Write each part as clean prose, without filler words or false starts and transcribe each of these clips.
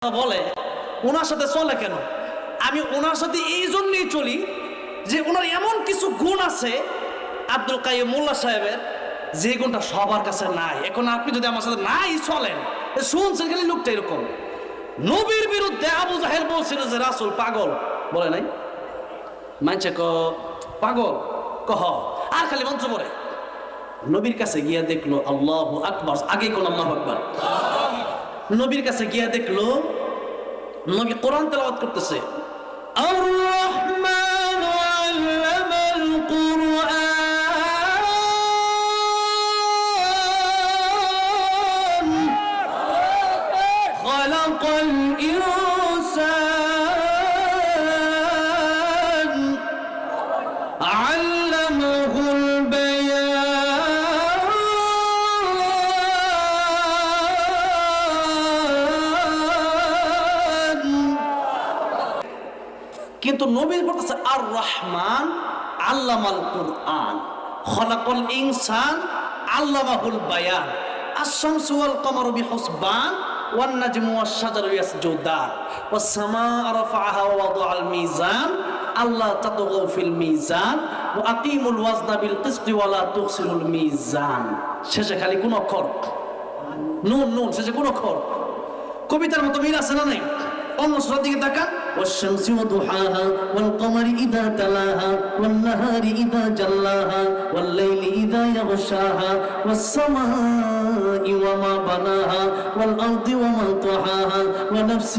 বলে ওনার সাথে চলে কেন? আমি ওনার সাথে এই জন্যই চলি যে ওনার এমন কিছু গুণ আছে আব্দুল কাইয়ুম মোল্লা সাহেবের, যে গুণটা সবার কাছে নাই। এখন আপনি যদি আমার সাথে নাই চলেন, শুনছেন খালি লোকটা এরকম। নবীর বিরুদ্ধে আবু জাহেল বলছিল যে রাসূল পাগল, বলে নাই? মানছে ক পাগল কহ, আর খালি মন্ত্র পড়ে। নবীর কাছে গিয়া দেখলো আল্লাহু আকবার, আগে কোন আল্লাহু আকবার। নবীর কাছে গিয়া দেখলো নবী কোরআন তেলাওয়াত করতেছে, আর রহমান আল্লামাল কুরআন খালাকাল ইনসান আল্লামাহুল কিন্তু নবী বলতেছে আর রহমান আল্লামাল কুরআন খলাকাল ইনসান আল্লামাহুল বায়ান আশ-শামসু ওয়াল কমারু বিহুসবান ওয়ান নাজমু ওয়াশ শাজারু ইয়াসজুদান ওয়াস সামাআ রাফাআহা ওয়া ওয়াদাআল মিজান আল্লাহ তাতগাউ ফিল মিজান ওয়া আকিমুল ওয়াজনা বিল কিসতি ওয়া লা তুখসিরুল মিজান। শেষে খালি কোন অক্ষর নুন, নুন শেষে কোন অক্ষর। কবিতার মতো মিল আছে না নাই? অন্য সূরার দিকে তাকান, والشمس وضحاها والقمر إذا تلاها والنهار إذا جلاها والليل إذا يغشاها والسماء وما بناها والأرض وما طحاها ونفس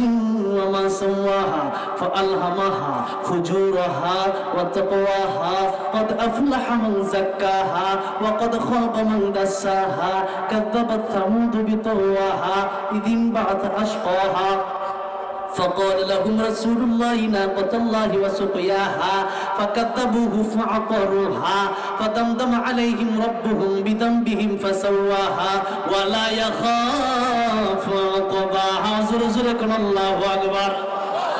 وما سواها فألهمها فجورها وتقواها قد أفلح من زكاها وقد خاب من دساها كذبت ثمود بطغواها إذ انبعث أشقاها فقال لهم رسول الله ناقة الله وسقياها فكذبوه فعقروها فدمدم عليهم ربهم بذنبهم فسواها ولا يخاف عقباها زرزركم الله أكبر।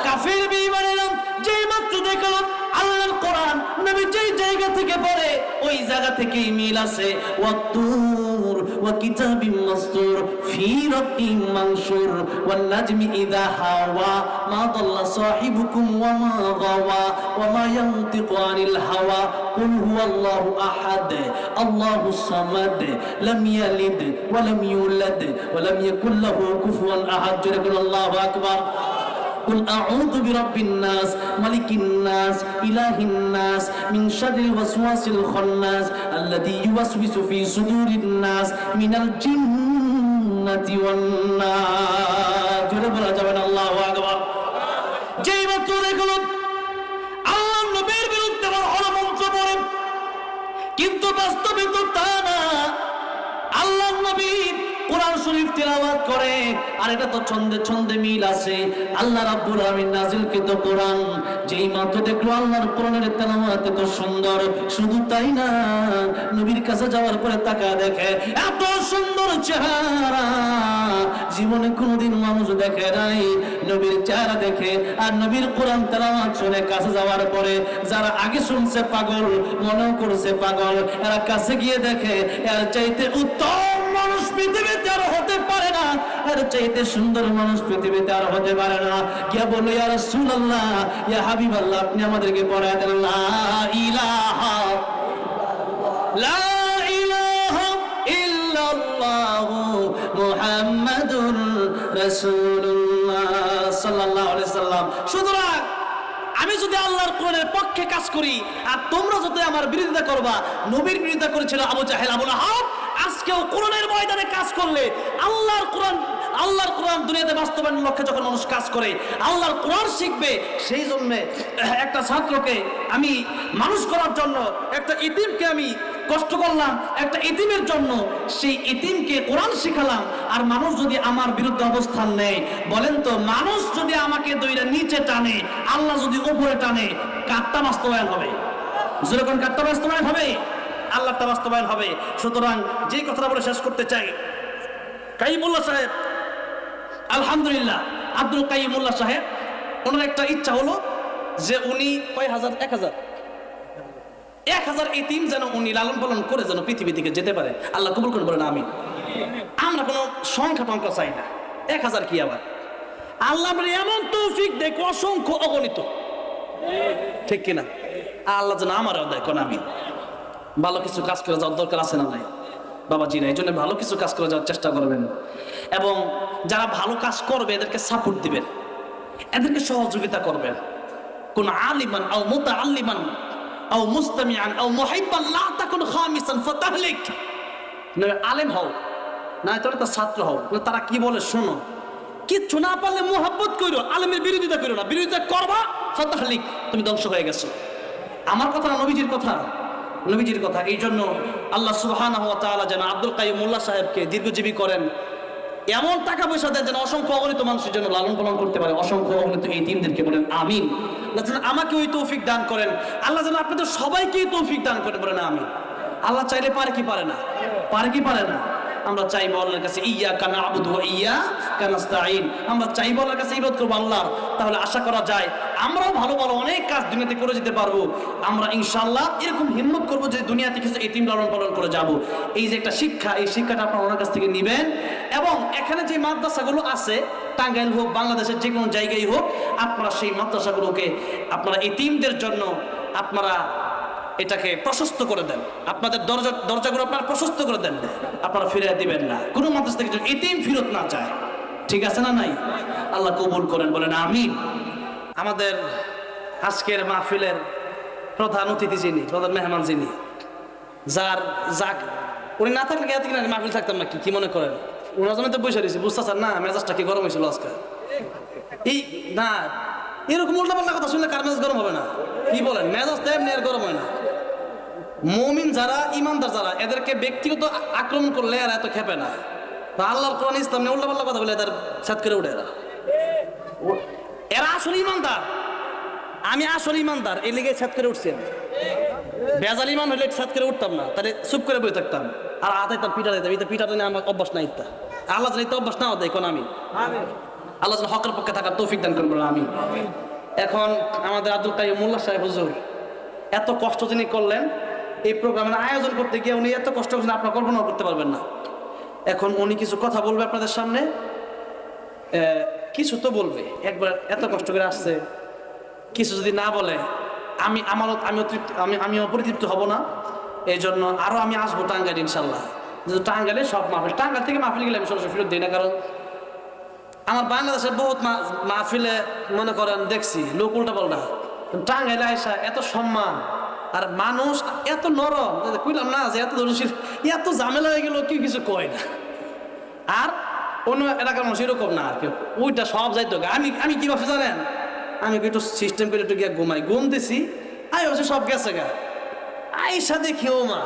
কাফির বেঈমানেরা যেই মাত্র দেখলো আল্লাহর কোরআন নবী যেই জায়গা থেকে পড়ে ওই জায়গা থেকেই মিল আছে। ওয়াতুর ওয়া কিতাবিম মাসতুর ফি রাকিম মানশুর ওয়ান নাজমি ইযা হাওয়া মা দাল্লা সাহিবুকুম ওয়া মা গাওয়া ওয়া মা ইয়ানতিকু আনিল হাওয়া কুল হুয়াল্লাহু আহাদ আল্লাহুস সামাদ লাম ইয়ালিদ ওয়া লাম ইউলাদ ওয়া লাম ইয়াকুল লাহু কুফুয়ান আহাদ। জোরে আল্লাহু আকবার। قل أعوذ برب الناس ملك الناس إله الناس من شر الوسواس الخناس الذي يوسوس في صدور الناس من الجنة والناس। জোরে বলা যাবে না আল্লাহু আকবার। যেই মাত্র দেখলো আল্লাহর নবীর বিরুদ্ধে বড় মন্ত্র পড়ে, কিন্তু বাস্তবে তো তা না। আল্লাহর নবী কোরআন শরীফ তেলাওয়াত করে, আর এটা তো ছন্দে ছন্দে মিল আছে। আল্লাহ রাব্বুল আলামিন নাযিলকৃত কোরআন যেই মাত্র দেখলো আল্লাহর কোরআনের তেলাওয়াত এত সুন্দর, শুধু তাই না নবীর কাছে যাওয়ার পরে তাকা দেখে এত সুন্দর চেহারা জীবনে কোনোদিন মানুষ দেখে নাই। নবীর চেহারা দেখে আর নবীর কোরআন তেলাওয়াত শুনে কাছে যাওয়ার পরে যারা আগে শুনছে পাগল মনেও করছে পাগল, এরা কাছে গিয়ে দেখে এর চাইতে উত্তম মানুষ পৃথিবীতে আর হতে পারে না, এর চাইতে সুন্দর মানুষ পৃথিবীতে আর হতে পারে না। কে বলে ইয়া রাসূলুল্লাহ ইয়া হাবিবাল্লাহ, আপনি আমাদেরকে পড়ায় দেন লা ইলাহা লা ইলাহা ইল্লাল্লাহু মুহাম্মাদুর রাসূলুল্লাহ সাল্লাল্লাহু আলাইহি সাল্লাম। সুতরাং আমি যদি আল্লাহর কোরআনের পক্ষে কাজ করি আর তোমরা যদি আমার বিরোধিতা করবা, নবীর বিরোধিতা করেছিল আবু জাহেল আবু লাহাব, আজকেও কোরআনের ময়দানে কাজ করলে আল্লাহর কোরআন দুনিয়াতে বাস্তবায়নের লক্ষ্যে যখন মানুষ কাজ করে আল্লাহর কোরআন শিখবে। সেই জন্য একটা ছাত্রকে আমি মানুষ করার জন্য, একটা ইতিমকে আমি কষ্ট করলাম, একটা ইতিমের জন্য সেই ইতিমকে কোরআন শিখালাম। আর মানুষ যদি আমার বিরুদ্ধে অবস্থান নেয়, বলেন তো মানুষ যদি আমাকে দুইটা নিচে টানে, আল্লাহ যদি উপরে টানে, কারটা বাস্তবায়ন হবে? যেরকম কারটা বাস্তবায়ন হবে, আল্লাহটা বাস্তবায়ন হবে। সুতরাং যে কথাটা বলে শেষ করতে চাই, কাইয়ুমুল্লাহ সাহেব আলহামদুলিল্লাহ, আব্দুল কাইয়ুমুল্লাহ সাহেব, ওনার একটা ইচ্ছা হলো যে উনি কয় হাজার 1000 ইতিম যেন উনি লালন পালন করে যেন পৃথিবী থেকে যেতে পারে। আল্লাহ কবুল করুন, বলেন আমিন। আমরা কোনো সংখ্যা টংখ্যা চাই না, 1000 কি আবার। আল্লাহ এমন তৌফিক দেখ অসংখ্য অগণিত, ঠিক কিনা? আল্লাহ যেন আমারও দেখো না, আমি ভালো কিছু কাজ করে যাওয়ার দরকার আছে না নাই বাবাজি? না, এই জন্য ভালো কিছু কাজ করে যাওয়ার চেষ্টা করবেন, এবং যারা ভালো কাজ করবে এদেরকে সাপোর্ট দিবেন, এদেরকে সহযোগিতা করবেন। কোন আলিমান আও মুতাআল্লিমান আও মুস্তামিআন আও মুহিব্বান লা তাকুন খামিসান ফাতাহলিক। আলেম হও না তোরা তার ছাত্র হও, তারা কি বলে শোনো, কিচ্ছু না পারলে মোহাব্বত করো, আলেমের বিরোধিতা করো না, বিরোধিতা করবা ফাতাহলিক, তুমি ধ্বংস হয়ে গেছো। আমার কথা না, নবীজির কথা, নবীজির কথা। এই জন্য আল্লাহ সুবহানাহু ওয়া তাআলা যেন আব্দুল কাইয়ুম মোল্লা সাহেবকে দীর্ঘজীবী করেন, এমন টাকা পয়সা দেন যেন অসংখ্য অগণিত মানুষের জন্য লালন পালন করতে পারে, অসংখ্য অগণিত এই তিনদেরকে বলেন আমিন। আল্লাহ যেন আমাকে ওই তৌফিক দান করেন, আল্লাহ যেন আপনাদের সবাইকে তৌফিক দান করেন, বলেন আমিন। আল্লাহ চাইলে পারে কি পারে না? পারে কি পারে না? আমরা চাইবো আল্লাহর কাছে ইয়্যাকা না'বুদু ওয়া ইয়্যাকা নাস্তাঈন, আমরা চাইবো আল্লাহর কাছে ইবাদত করবো আল্লাহ, তাহলে আশা করা যায় আমরাও ভালো ভালো অনেক কাজ দুনিয়াতে করে যেতে পারবো। আমরা ইনশাআল্লাহ এরকম হিম্মত করবো যে দুনিয়াতে কিছু এতিম লালন পালন করে যাব। এই যে একটা শিক্ষা, এই শিক্ষাটা আপনারা ওনার কাছ থেকে নেবেন, এবং এখানে যে মাদ্রাসাগুলো আছে টাঙ্গাইল হোক, বাংলাদেশের যে কোনো জায়গায় হোক, আপনারা সেই মাদ্রাসাগুলোকে আপনারা এতিমদের জন্য আপনারা এটাকে প্রশস্ত করে দেন, আপনাদের দরজাগুলো আপনারা প্রশস্ত করে দেন, আপনারা ফিরিয়ে দিবেন না, কোনো মাদ্রাসা থেকে যেন এতিম ফিরত না চায়, ঠিক আছে না নাই? আল্লাহ কবুল করেন, বলেন আমিন। আমাদের আজকের মাহফিলের প্রধান অতিথি যিনি, প্রধান মেহমান যিনি, যাক উনি না থাকলে এত কিনা মাহফিল থাকতাম না, কি মনে করেন? ওনার জন্য তো বসে রয়েছে, বুঝতে চান না মেজাজটা কি গরম হয়েছিল আজকে? এই না, এরকম উল্টাপাল্টা কথা শুনলে কার মেজাজ গরম হবে না? কি বলেন? মেজাজ তো এমনি আর গরম হয় না। মুমিন যারা, ইমানদার যারা, এদেরকে ব্যক্তিগত আক্রমণ করলে আর এত খেপে না। আল্লাহর কোরআন ইসলাম নিয়ে উল্টাপাল্টা কথা বলে এদের সাথ করে উঠে, এরা আসলে ইমানদার। আমি আসলে ইমানদার, এই লিগে সাথ করে উঠছেন। বেজাল ইমান হইলে সাথ করে উঠতাম না, তাহলে চুপ করে বসে থাকতাম আর আতাইতাম, পিঠা দিতাম। এই পিঠাটা নিয়ে আমার অভ্যাস নাই, ইত্যা আল্লাহ যেন অভ্যাস না দেয় কোন আমি, আল্লাহ যেন হকের পক্ষে থাকার তৌফিক দান করবেন আমি। এখন আমাদের আব্দুল কাইয়ুম মোল্লা সাহেব হুজুর এত কষ্ট যিনি করলেন এই প্রোগ্রামের আয়োজন করতে গিয়ে, উনি এত কষ্ট করছেন আপনারা কল্পনা করতে পারবেন না। এখন উনি কিছু কথা বলবে আপনাদের সামনে, কিছু তো বলবে, একবার এত কষ্ট করে আসছে, কিছু যদি না বলে আমি অপরিতৃপ্ত হব না। এই জন্য আরো আমি আসবো টাঙ্গাইল ইনশাল্লাহ। যেহেতু টাঙ্গাইলে সব মাহফিল, টাঙ্গাইল থেকে মাহফিল গেলে আমি সরাসরি ফেরত দিই না, কারণ আমার বাংলাদেশের বহুত মাহফিলে মনে করেন দেখছি লোক উল্টা পাল্টা, টাঙ্গাইলে আইসা এত সম্মান, আর মানুষ এত নরম, কইলাম না যে এত ধরনের এত ঝামেলা হয়ে গেল, কেউ কিছু কয় না। আর অন্য এলাকার মানুষ এরকম না, আর কেউ ওইটা সব যাইতো। আমি কি ভাবছি জানেন, আমি একটু সিস্টেম করে একটু গিয়ে ঘুমাই, ঘুম দিছি, আই হচ্ছে সব গেছে গা, আইসা দেখি ও মা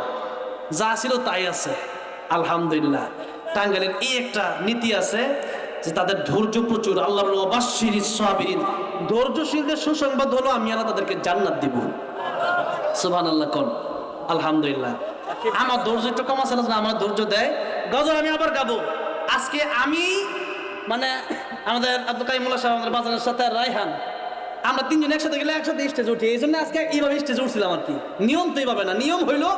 যা ছিল তাই আছে। আলহামদুলিল্লাহ, টাঙ্গাইলের এই একটা নীতি আছে যে তাদের ধৈর্য প্রচুর। আল্লাহ বলল ওয়াবাশশিরিস সাবিরিন, ধৈর্যশীলদের সুসংবাদ হলো আমি আল্লাহ তাদেরকে জান্নাত দিব। সুবহানাল্লাহ কোন আলহামদুলিল্লাহ। আমার ধৈর্য একটু কম আছে না, আমার ধৈর্য দেয়। গজল আমি আবার গাবো আজকে। আমি মানে আমাদের আব্দুল কাইয়ুম মোল্লা সাহেব, আমাদের বাজারের সাথে রায়হান, আমরা তিনজন একসাথে গেলে একসাথে স্টেজ উঠি। এই জন্য আজকে এইভাবে স্টেজ উঠছিলাম আর কি। নিয়ম তো এইভাবে না, নিয়ম হইলো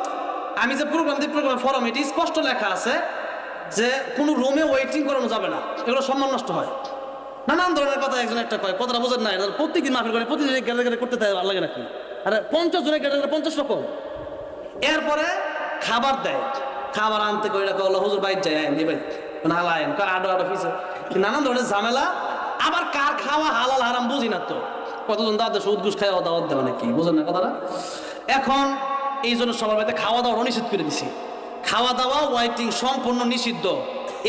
আমি যে প্রোগ্রাম দিই, প্রোগ্রামের ফরম এটি স্পষ্ট লেখা আছে যে কোনো রুমে ওয়েটিং করানো যাবে না, এগুলো সম্মান নষ্ট হয়। নানান ধরনের কথা একজন একটা কয়, কথাটা বোঝেন না। প্রত্যেকদিন মাহফিল করে, প্রতিদিন গেলে গেলে করতে ভালো লাগে নাকি? আরে 50 জনের গেলে 50 রকম। এরপরে খাবার দেয়, খাবার আনতে করে রাখো, হুজুর বাইর যায় ভাই নালায়েন আডো আডো ফিসে, নানান ধরনের ঝামেলা। আবার কার খাওয়া হালাল হারাম বুঝি না তো, কতজন দাদা সুদ ঘুষ খাওয়া দাওয়াত দেওয়া নাকি, বুঝেন না কথাটা। এখন এই জন্য সবার বাড়িতে খাওয়া দাওয়া নিষিদ্ধ করে দিছি। খাওয়া দাওয়া ওয়াইটিং সম্পূর্ণ নিষিদ্ধ।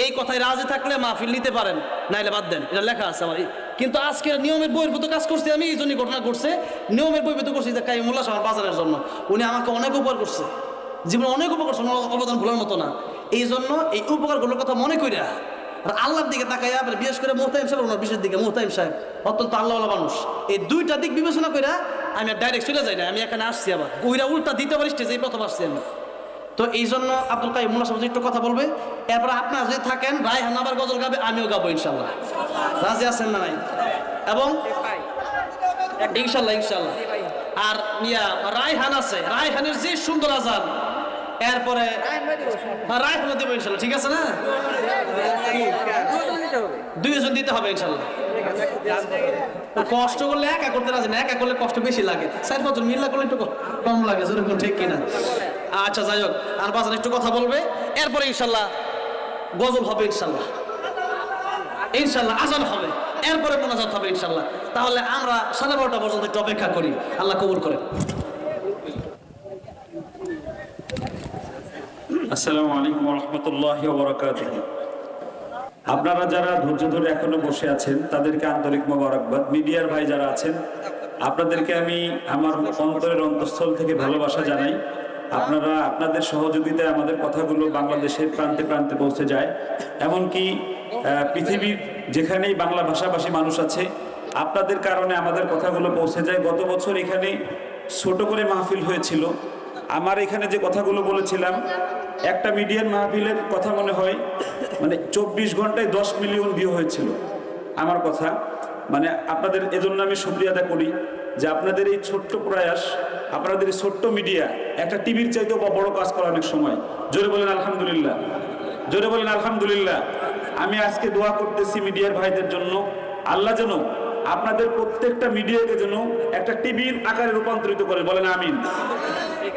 এই কথায় রাজি থাকলে মাহফিল নিতে পারেন, নাইলে বাদ দেন, এটা লেখা আছে আমার। কিন্তু আজকের নিয়মের বহির্ভূত কাজ করছি আমি, এই জন্যই ঘটনা ঘটছে। নিয়মের বহির্ভূত করছি যে কাইয়ুম মোল্লা সাহেব বাজারের জন্য, উনি আমাকে অনেক উপকার করছে, জীবনে অনেক উপকার করছে, অবদান ভোলার মতো না। এই জন্য এই উপকারগুলোর কথা মনে করিয়া আর আল্লাহর দিকে তাকাইয়া, বিশেষ করে মুহতামিম সাহেব, ওনার বিশেষ দিকে মুহতামিম সাহেব অত্যন্ত আল্লাহওয়ালা মানুষ, এই দুইটা দিক বিবেচনা করে আমি আর ডাইরেক্ট চলে যাই না, আমি এখানে আসছি। আবার ওইরা উল্টা দিতে পারি স্টেজে, এই প্রথম আসছি আমি। তো এই জন্য আব্দুল কাইয়ুম মোল্লা সাহেব একটু কথা বলবে, এরপরে আপনারা যদি থাকেন রায়হান আবার গজল গাবে, আমিও গাবো ইনশাল্লাহ। রাজি আছেন না নাই? এবং ইনশাল্লাহ ইনশাল্লাহ। আর রায়হান আছে, রায়হানের যে সুন্দর আজান, এরপরে রায়হানও দেবো ইনশাল্লাহ, ঠিক আছে না? দুইজন দিতে হবে ইনশাল্লাহ। কষ্ট করলে একা করতে রাজি না, একা করলে কষ্ট বেশি লাগে, 4-5 জন মিল্লা করলে একটু কম লাগে, যেরকম ঠিক কিনা? আচ্ছা যাই হোক, আর বাজান একটু কথা বলবে, এরপরে ইনশাল্লাহ গজল হবে, ইনশাল্লাহ ইনশাল্লাহ আজান হবে, এরপরে মোনাজাত হবে ইনশাল্লাহ। তাহলে আমরা 12:30 পর্যন্ত একটু অপেক্ষা করি, আল্লাহ কবুল করেন। আসসালামু আলাইকুম ওয়া রাহমাতুল্লাহি ওয়া বারাকাতুহু। আপনারা যারা ধৈর্য ধরে এখনো বসে আছেন তাদেরকে আন্তরিক মোবারকবাদ। মিডিয়ার ভাই যারা আছেন আপনাদেরকে আমি আমার অন্তরের অন্তঃস্থল থেকে ভালোবাসা জানাই। আপনারা আপনাদের সহযোগিতায় আমাদের কথাগুলো বাংলাদেশের প্রান্তে প্রান্তে পৌঁছে যায়, এমনকি পৃথিবীর যেখানেই বাংলা ভাষাভাষী মানুষ আছে আপনাদের কারণে আমাদের কথাগুলো পৌঁছে যায়। গত বছর এখানে ছোট করে মাহফিল হয়েছিল, আমার এখানে যে কথাগুলো বলেছিলাম একটা মিডিয়ার মাহফিলের কথা মনে হয় 24 ঘন্টায় 10 মিলিয়ন ভিউ হয়েছিল আমার কথা। আপনাদের এজন্য আমি শুকরিয়া আদায় করি যে আপনাদের এই ছোট্ট প্রয়াস, আপনাদের এই ছোট্ট মিডিয়া একটা টিভির চাইতেও বড় কাজ করে অনেক সময়। জোরে বলেন আলহামদুলিল্লাহ, জোরে বলেন আলহামদুলিল্লাহ। আমি আজকে দোয়া করতেছি মিডিয়ার ভাইদের জন্য, আল্লাহ যেন আপনাদের প্রত্যেকটা মিডিয়াকে যেন একটা টিভির আকারে রূপান্তরিত করে, বলেন আমিন।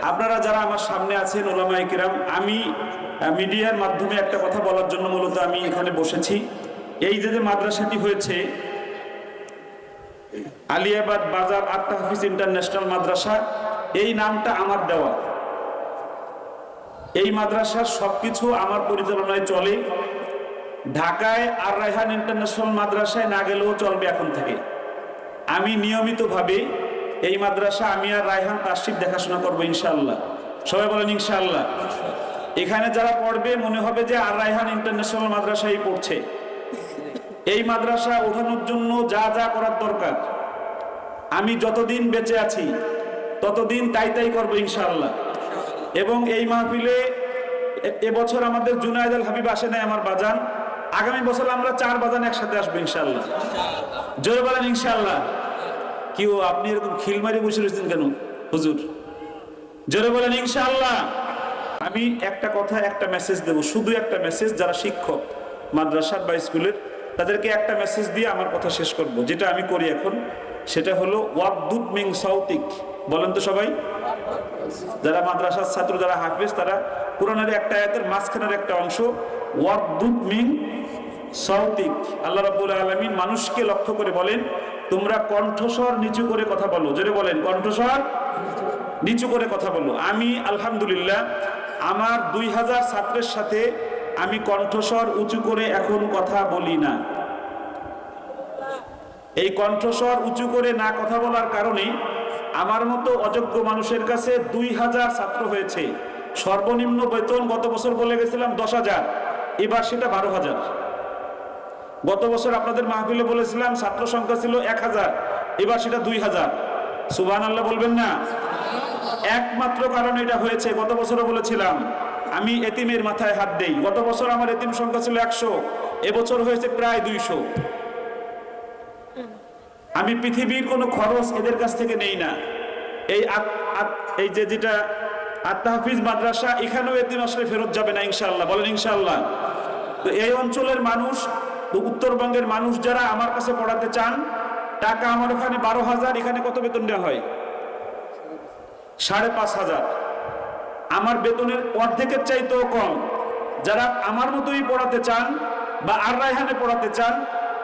আপনারা যারা আমার সামনে আছেন ওলামায়ে কিরাম, আমি মিডিয়ার মাধ্যমে একটা কথা বলার জন্য মূলত আমি এখানে বসেছি। এই যে মাদ্রাসাটি হয়েছে আলিয়াবাদ বাজার আত-তাহফিজ ইন্টারন্যাশনাল মাদ্রাসা, এই নামটা আমার দেওয়া। এই মাদ্রাসার সবকিছু আমার পরিচালনায় চলে। ঢাকায় আর রায়হান ইন্টারন্যাশনাল মাদ্রাসায় না গেলেও চলবে এখন থেকে। আমি নিয়মিতভাবে এই মাদ্রাসা আমি আর রায়হান তাশরিফ দেখাশোনা করবো ইনশাআল্লাহ। সবাই বলেন ইনশাআল্লাহ। এখানে যারা পড়বে মনে হবে যে আর রায়হান ইন্টারন্যাশনাল মাদ্রাসায় পড়ছে। এই মাদ্রাসা ওঠানোর জন্য যা যা করার দরকার আমি যতদিন বেঁচে আছি ততদিন তাই করবো ইনশাআল্লাহ। এবং এই মাহফিলে এবছর আমাদের জুনায়েদ আল হাবিব আসে নাই আমার বাজান, আগামী বছর আমরা 4 বাজান একসাথে আসবো ইনশাআল্লাহ। জোরে বলেন ইনশাআল্লাহ। কি ও আপনি এরকম খিলমারি বসে রয়েছেন কেন হুজুর? জোরে বলেন ইনশাআল্লাহ। আমি একটা কথা একটা মেসেজ দেব, শুধু একটা মেসেজ। যারা শিক্ষক মাদ্রাসার বা স্কুলের তাদেরকে একটা মেসেজ দিয়ে আমার কথা শেষ করব, যেটা আমি করি এখন। সেটা হলো ওয়াকদুদ মিন সাউতিক। বলেন তো সবাই, যারা মাদ্রাসার ছাত্র যারা হাফেজ তারা কোরআনের একটা আয়াতের মাঝখানের একটা অংশ ওয়াকদুদ মিন সাউতিক। আল্লাহ রাব্বুল আলামিন মানুষকে লক্ষ্য করে বলেন তোমরা কণ্ঠস্বর নিচু করে কথা বলো। জোরে বলেন কণ্ঠস্বর নিচু করে কথা বলো। আমি আলহামদুলিল্লাহ আমার 2000 ছাত্রের সাথে আমি কণ্ঠস্বর উঁচু করে এখন কথা বলি না। এই কণ্ঠস্বর উঁচু করে না কথা বলার কারণে আমার মতো অযোগ্য মানুষের কাছে 2000 ছাত্র হয়েছে। সর্বনিম্ন বেতন গত বছর বলে গেছিলাম 10,000, এবার সেটা 12,000। গত বছর আপনাদের মাহফিলে বলেছিলাম ছাত্র সংখ্যা ছিল 1000, এবার সেটা 2000। সুবহানাল্লাহ বলবেন না? একমাত্র কারণ এটা হয়েছে, গত বছরও বলেছিলাম আমি এতিমের মাথায় হাত দেই। গত বছর আমার এতিম সংখ্যা ছিল 100, এবছর হয়েছে প্রায় 200। আমি পৃথিবীর কোনো খরচ এদের কাছ থেকে নেই না। এই যেটা আত-তাহফিজ মাদ্রাসা, এখানেও এতিম আসলে ফেরত যাবে না ইনশাআল্লাহ। বলেন ইনশাআল্লাহ। তো এই অঞ্চলের মানুষ, উত্তরবঙ্গের মানুষ যারা আমার কাছে পড়াতে চান, টাকা আমার ওখানে 12,000, এখানে কত বেতন দেওয়া হয়? 5,500। আমার বেতনের অর্ধেকের চাইতেও কম। যারা আমার মতোই পড়াতে চান বা আর রায়হানে পড়াতে চান,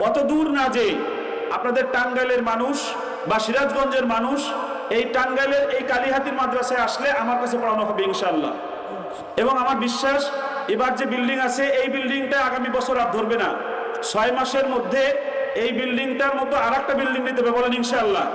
অত দূর না যে আপনাদের টাঙ্গাইলের মানুষ বা সিরাজগঞ্জের মানুষ এই টাঙ্গাইলের এই কালীহাতির মাদ্রাসায় আসলে আমার কাছে পড়ানো হবে ইনশাআল্লাহ। এবং আমার বিশ্বাস এবার যে বিল্ডিং আছে এই বিল্ডিংটা আগামী বছর আর ধরবে না। 6 মাসের মধ্যে এই বিল্ডিংটার মতো আর একটা বিল্ডিং নিতে হবে। বলেন ইনশাআল্লাহ।